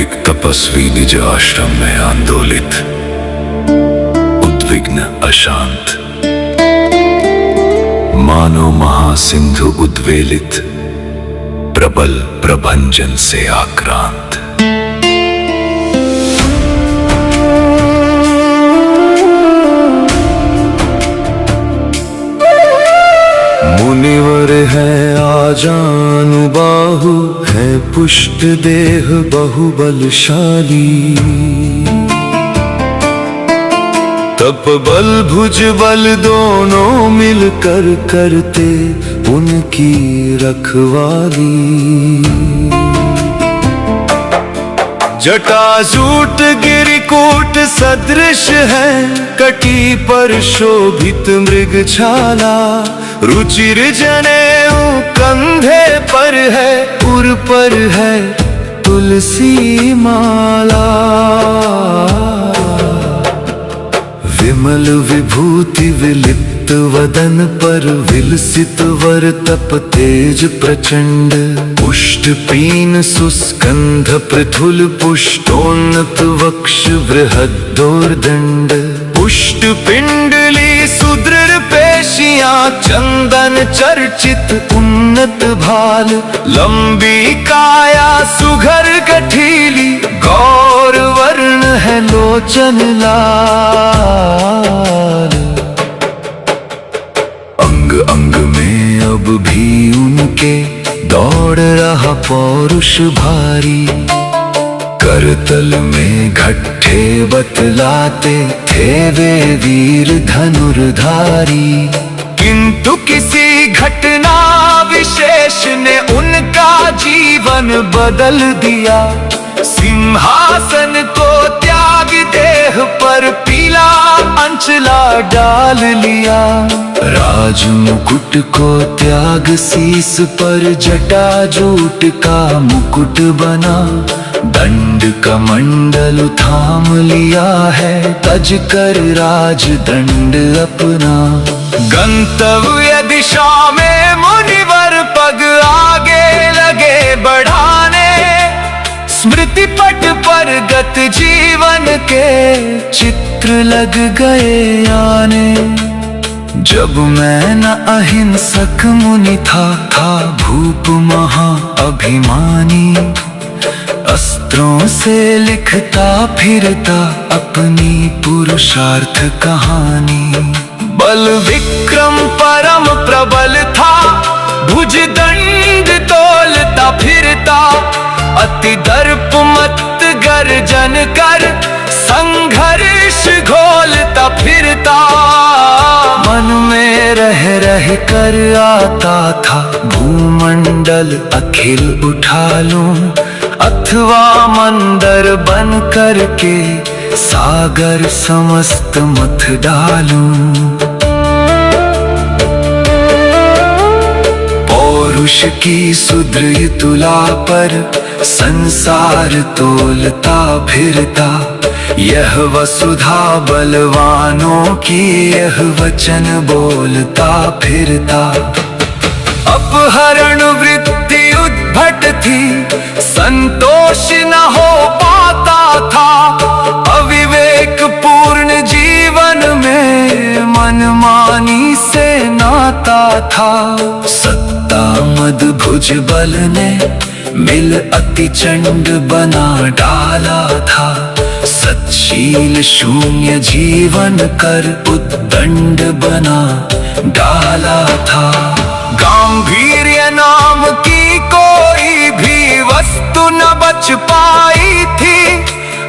एक तपस्वी निज आश्रम में आंदोलित, उद्विग्न अशांत, मानो महासिंधु उद्वेलित, प्रबल प्रभंजन से आक्रांत। मुनिवर है आजानुबाहु, है पुष्ट देह बहुबलशाली, तप बल भुज बल दोनों मिलकर करते उनकी रखवाली। जटाजूट गिरिकूट सदृश है, कटी पर शोभित मृगछाला, रुचिर जनेऊ कंधे पर है, उर पर है तुलसी माला। विमल विभूति विलिप्त वदन पर, विलसित वर तप तेज प्रचंड, पुष्ट पीन सुस्कंध पृथुल पुष्टोन्नत वक्ष बृहदोर्दंड, पुष्ट पिंडली सुदृढ़ पेशियां, चंदन चर्चित उन्नत भाल, लंबी काया सुघर गठीली, गौर वर्ण है लोचन लाल। अंग अंग में अब भी उनके दौड़ रहा पौरुष भारी, करतल में घट्टे बतलाते थे वे वीर धनुर्धारी। किंतु किसी घटना विशेष ने उनका जीवन बदल दिया, सिंहासन को त्याग देह पर पीला अंचला डाल लिया, राज मुकुट को त्याग शीस पर जटाजूट का मुकुट बना, दंड कमंडल थाम लिया है, तज कर राज दंड अपना। गंतव्य दिशा में मुनिवर पग आगे लगे बढ़ाने, स्मृति पट पर गत जीवन के चित्र लग गए आने। जब मैं न अहिंसक मुनि था भूप महा अभिमानी, अस्त्रों से लिखता फिरता अपनी पुरुषार्थ कहानी। बल विक्रम परम प्रबल था, भुज दंड तोलता फिरता, अति दर्प मत गर्जन कर संघर्ष घोलता फिरता। मन में रह कर आता था भूमंडल अखिल उठा लूं, अथवा मंदर बन करके सागर समस्त मथ डालूं। पौरुष की सुदृढ़ तुला पर संसार तोलता फिरता, यह वसुधा बलवानों की यह वचन बोलता फिरता। अपहरण वृत्ति उद्भट थी, संतोष न हो पाता था, अविवेक पूर्ण जीवन में मनमानी से नाता था। सत्ता मद भुज बल ने मिल अति चंड बना डाला था, सच्शील शून्य जीवन कर उद्दंड बना डाला था। गांभीर्य नाम की कोई भी वस्तु न बच पाई थी,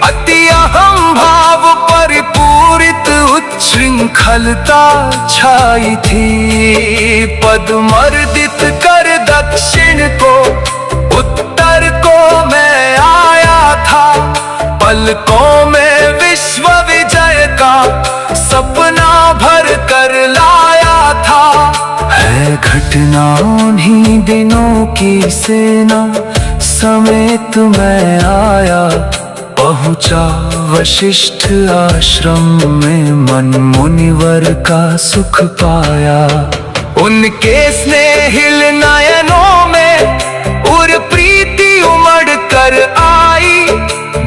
अति अहम भाव परिपूरित उच्छृंखलता छाई थी। पद मर्दित कर दक्षिण को उत्तर को मैं आया था, पलकों में विश्व विजय का सपना भर कर लाया था। है घटना उन्हीं दिनों की सेना समेत मैं आया, पहुंचा वशिष्ठ आश्रम में मन मुनिवर का सुख पाया। उनके स्नेहिल नयनों में उर प्रीति उमड़ कर आई,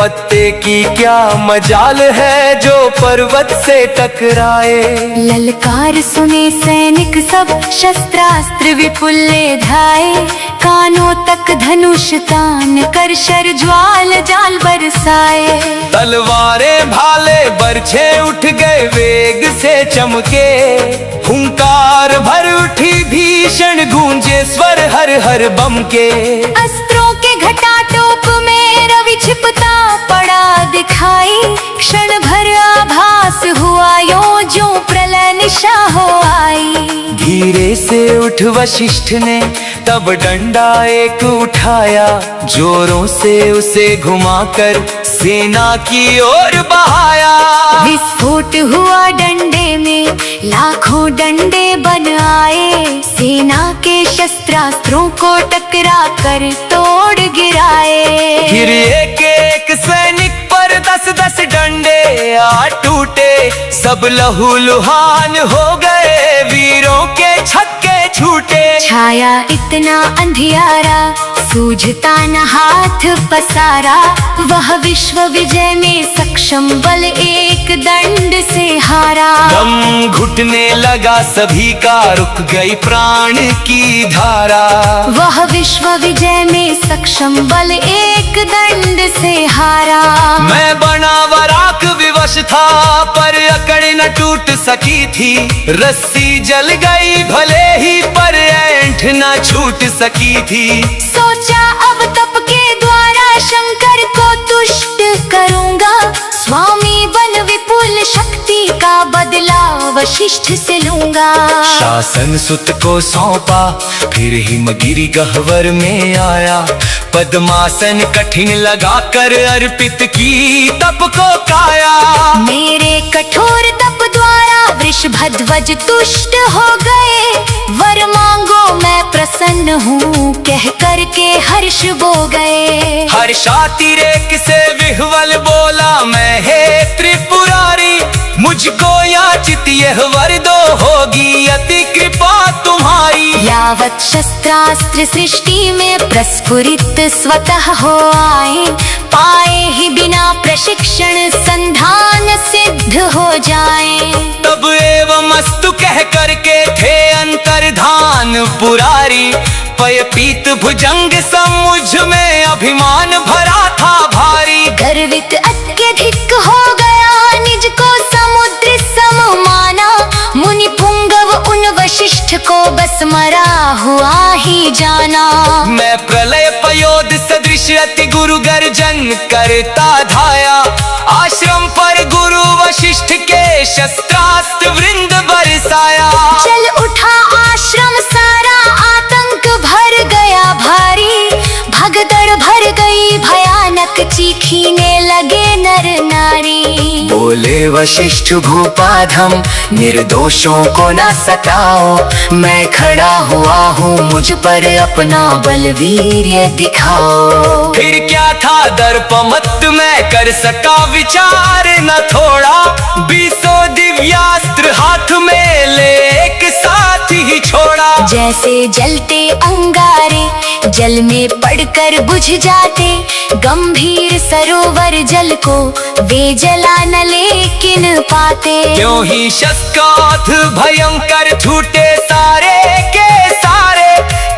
पत्ते की क्या मजाल है जो पर्वत से टकराए। ललकार सुने सैनिक सब, शस्त्रास्त्र विपुल ले धाए। कानों तक धनुष तान कर शर ज्वाल जाल बरसाए। तलवारें भाले बरछे उठ गए वेग से चमके। हुंकार भर उठी भीषण गूंजे स्वर हर हर बम के। अस्त्रों के घटाटोप में रवि छिपता पड़ा दिखाई। क्षण भर आभास हुआ यो जो प्रलय निशा हो आई। धीरे से उठ वशिष्ठ ने तब डंडा एक उठाया। जोरों से उसे घुमाकर सेना की ओर बहाया। विस्फोट हुआ डंडे में, लाखों डंडे बन आए। सेना के शस्त्रास्त्रों को टकरा कर तोड़ गिराए। फिर एक एक सैनिक पर 10-10 डंडे आ टूटे। सब लहू लुहान हो गए, वीरों के छक्के छूटे। छाया इतना अंधियारा, सूझता न हाथ पसारा। वह विश्व विजय में सक्षम बल एक दंड से हारा। दम घुटने लगा सभी का, रुक गई प्राण की धारा। वह विश्व विजय में सक्षम बल एक दंड से हारा। मैं बना वराक विवश था, पर अकड़ न टूट सकी थी। रस्सी जल गई भले ही, पर ऐंठ न छूट सकी थी। सोचा अब तप के द्वारा शंकर को तुष्ट करूंगा। स्वामी बन विपुल शक्ति का बदला वशिष्ठ से लूंगा। शासन सुत को सौंपा, फिर हिमगिरी गह्वर में आया। पद्मासन कठिन लगाकर अर्पित की तप को काया। मेरे कठोर तप द्वारा वृषभध्वज तुष्ट हो गए। वर मांगो मैं प्रसन्न हूँ, कह कर के हर्ष बो गए। हर्षातिरेक से विह्वल बोला मैं, हे त्रिपुरारी मुझको याचित यह वर दो, होगी अति कृपा तुम्हारी। यावत शस्त्रास्त्र सृष्टि में प्रस्फुरित स्वतः हो आए। पाए ही बिना प्रशिक्षण संधान सिद्ध हो जाए। तब एवं अस्तु कह करके थे अंतर्धान पुरारी। पय पीत भुजंग सम मुझ में अभिमान भरा था भारी। गर्वित अत्यधिक हो गया, निज को समुद्र सम माना। मुनि पुंगव उन वशिष्ठ को बस मरा हुआ ही जाना। मैं प्रलय पयोद सदृश अति गुरु गर्जन करता धाया। आश्रम पर गुरु वशिष्ठ के शस्त्रास्त्र वृंद बरसाया। चल उठा आश्रम सारा, आतंक भर गया भारी। भगदड़ भर गई भयानक, चीखने लगे नर नारी। बोले वशिष्ठ भूपाधम, निर्दोषों को न सताओ। मैं खड़ा हुआ हूँ, मुझ पर अपना बलवीर्य दिखाओ। फिर क्या था दर्प मत मैं कर सका विचार न थोड़ा। 20 दिव्यास्त्र हाथ में ले एक साथ ही छोड़ा। जैसे जलते अंगारे जल में पड़कर बुझ जाते। गंभीर सरोवर जल को वे जला न लेकिन पाते। क्यों ही शस्काथ भयंकर छूटे सारे के सारे।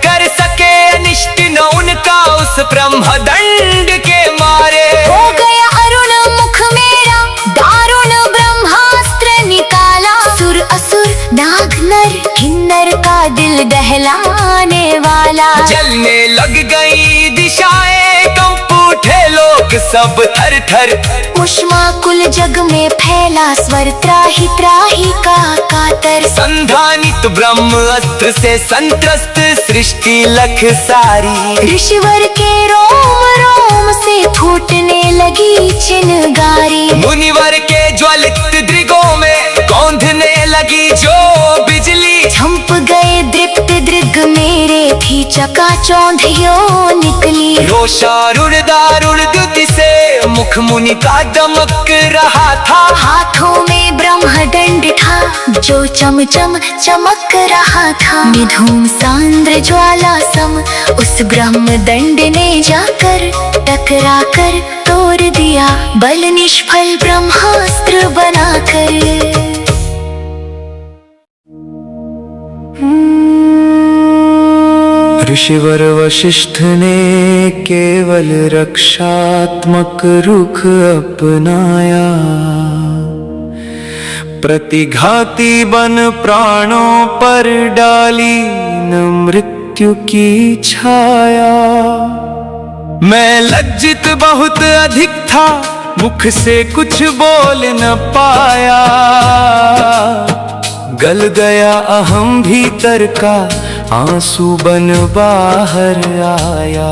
कर सके अनिष्ट न उनका उस ब्रह्मदंड के मारे। हो गया अरुण मुख मेरा, दारुण ब्रह्मास्त्र निकाला। सुर असुर नाग नर किन्नर का दिल दहलाने वाला। जलने लग गई दिशाएं, कंप उठे लोग सब थर थर। उष्माकुल जग में फैला स्वर, त्राहि त्राहि का कातर। संधानित ब्रह्म अस्त्र से संत्रस्त सृष्टि लख सारी। ऋषिवर के रोम रोम से फूटने लगी चिनगारी। मुनिवर के ज्वलित दृगों में कौंधने लगी जो बिजली। झंप गए दृप्त दृग मेरे, थी चकाचौंधियों निकली। रोषारुण दारुण द्युति से मुख मुनि का दमक रहा था। हाथों में ब्रह्म ब्रह्मदंड था जो चम चम चमक रहा था। निधूम सांद्र ज्वाला सम उस ब्रह्मदंड ने जाकर टकरा कर तोड़ दिया, बल निष्फल ब्रह्मास्त्र बनाकर। ऋषिवर वशिष्ठ ने केवल रक्षात्मक रुख अपनाया, प्रतिघाती बन प्राणों पर डाली न मृत्यु की छाया। मैं लज्जित बहुत अधिक था, मुख से कुछ बोल न पाया। गल गया अहम भीतर का, आंसू बन बाहर आया।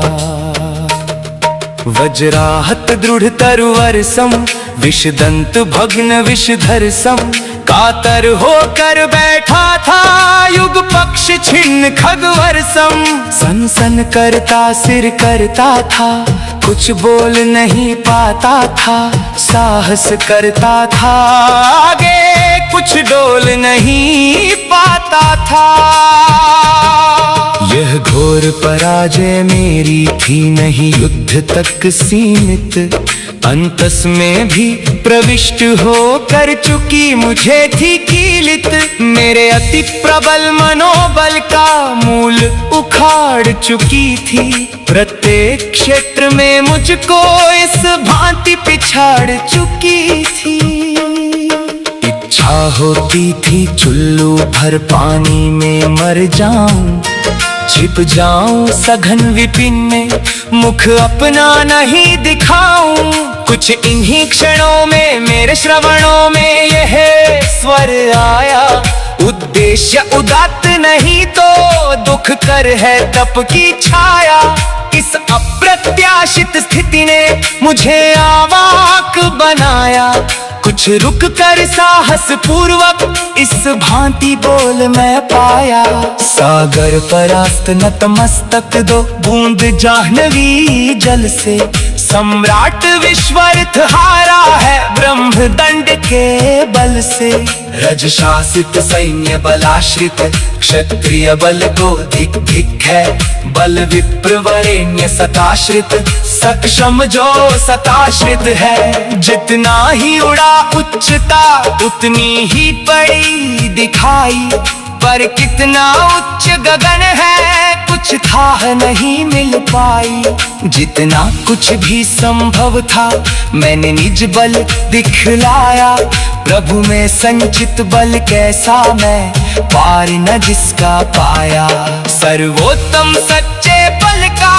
वज्राहत दृढ़ तरुवर सम, विषदंत भग्न विषधर सम, कातर होकर बैठा था युग पक्ष छिन्न खगवर सम। सन सन करता सिर करता था, कुछ बोल नहीं पाता था। साहस करता था आगे, कुछ डोल नहीं पाता था। यह घोर पराजय मेरी थी नहीं युद्ध तक सीमित, अंतस में भी प्रविष्ट हो कर चुकी मुझे थी कीलित। मेरे अति प्रबल मनोबल का मूल उखाड़ चुकी थी, प्रत्येक क्षेत्र में मुझको इस भांति पिछाड़ चुकी थी। इच्छा होती थी चुल्लू भर पानी में मर जाऊं, छिप जाऊं सघन विपिन में, मुख अपना नहीं दिखाऊं। कुछ इन्हीं क्षणों में मेरे श्रवणों में यह स्वर आया, उद्देश्य उदात्त नहीं तो दुख कर है तप की छाया। इस अप्रत्याशित स्थिति ने मुझे अवाक बनाया, कुछ रुक कर साहस पूर्वक इस भांति बोल मैं पाया। सागर परास्त नतमस्तक दो बूंद जाह्नवी जल से, सम्राट विश्वर्थ हारा है ब्रह्मदंड के बल से। रज शासित सैन्य बलाश्रित क्षत्रिय बल को धिक धिक है, बल विप्रवरेण्य सताश्रित सक्षम जो सताश्रित है। जितना ही उड़ा उच्चता उतनी ही पड़ी दिखाई, पर कितना उच्च गगन है कुछ था नहीं मिल पाई। जितना कुछ भी संभव था मैंने निज बल दिखलाया, प्रभु में संचित बल कैसा मैं पार न जिसका पाया। सर्वोत्तम सच्चे बल का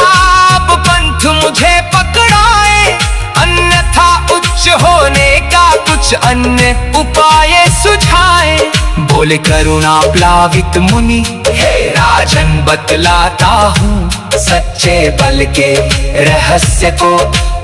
अब पंथ मुझे पकड़ाए, अन्यथा उच्च होने का कुछ अन्य उपाय सुझाए। बोले करुणा प्लावित मुनि हे राजन बतलाता हूँ, सच्चे बल के रहस्य को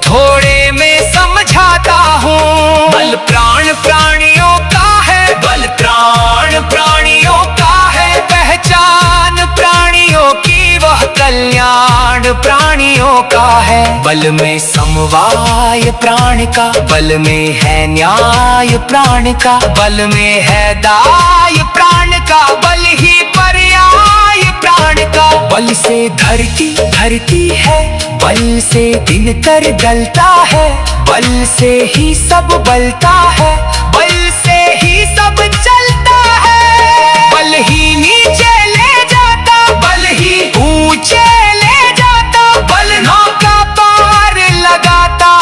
थोड़े में समझाता हूँ। बल प्राण प्राणियों का है, बल प्राण प्राणियों का है, पहचान प्राणियों की वह कल्याण प्राणियों का है। बल में समवाय प्राण का, बल में है न्याय प्राण का, बल में है दाय प्राण का, बल ही पर्याय प्राण का। बल से धरती धरती है, बल से दिनकर गलता है, बल से ही सब बलता है, बल से ही सब चलता है। बल ही नीचे ले जाता, बल ही ऊंचे ले जाता, बल नौका पार लगाता,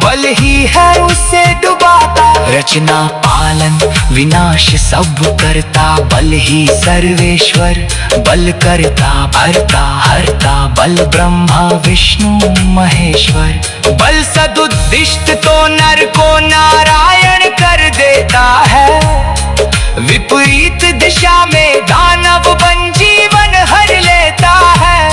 बल ही है उसे डुबाता। रचना पालन विनाश सब करता, बल ही सर्वेश्वर बल करता भरता हरता, बल ब्रह्मा विष्णु महेश्वर। बल सदुद्दिष्ट तो नर को नारायण कर देता है, विपरीत दिशा में दानव बन जीवन हर लेता है।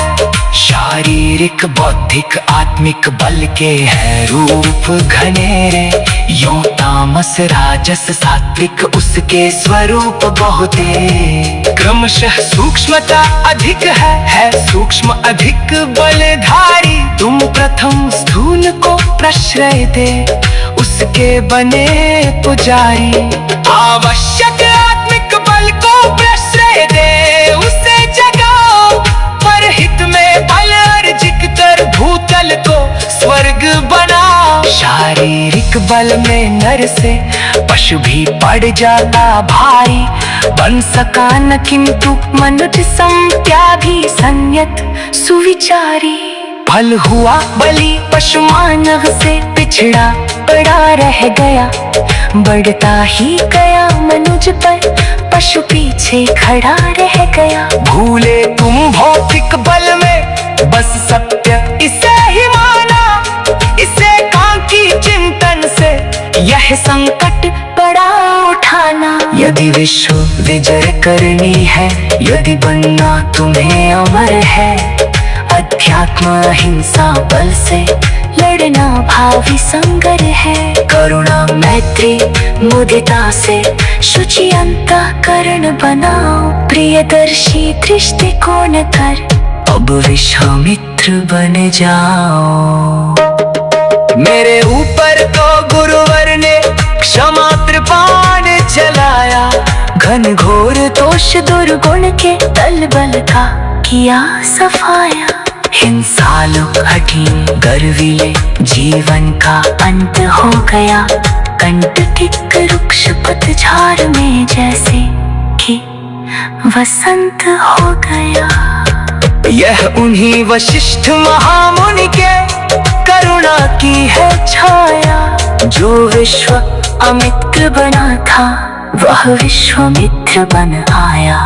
शारीरिक बौद्धिक आत्मिक बल के है रूप घनेरे, यों तामस राजस सात्विक उसके स्वरूप बहुते। क्रमशः सूक्ष्मता अधिक है सूक्ष्म अधिक बलधारी। तुम प्रथम स्थूल को प्रश्रय दे, उसके बने पुजारी। आवश्यक आत्मिक बल को प्रश्रय दे, उसे जगाओ परहित में बल अर्जित कर भूतल को स्वर्ग बनाओ। शारीरिक बल में नर से पशु भी पड़ जाता भाई, बन सका न किंतु मनुष्य संज्ञा भी संयत सुविचारी। फल हुआ बलि पशु मानव से पिछड़ा पड़ा रह गया, बढ़ता ही गया मनुज पर पशु पीछे खड़ा रह गया। भूले तुम भौतिक बल में बस सत्य इसे ही माना, इसे कांकी चिंतन से यह संकट बड़ा उठाना। यदि विश्व विजय करनी है, यदि बनना तुम्हें अमर है, अध्यात्म अहिंसा बल से लड़ना भावी संगर है। करुणा मैत्री मुदिता से शुचि अंतःकरण बनाओ, प्रियदर्शी दृष्टिकोण कर अब विश्वामित्र बन जाओ। मेरे ऊपर तो गुरुवर ने क्षमा कृपाण चलाया, घन घोर दोष दुर्गुण के दल बल का किया सफाया। हिंसा लुक हठी गर्वीले जीवन का अंत हो गया, कंटकिक रुक्ष पतझड़ में जैसे कि वसंत हो गया। यह उन्हीं वशिष्ठ महामुनि के करुणा की है छाया, जो विश्व अमित्र बना था वह विश्वामित्र बन आया।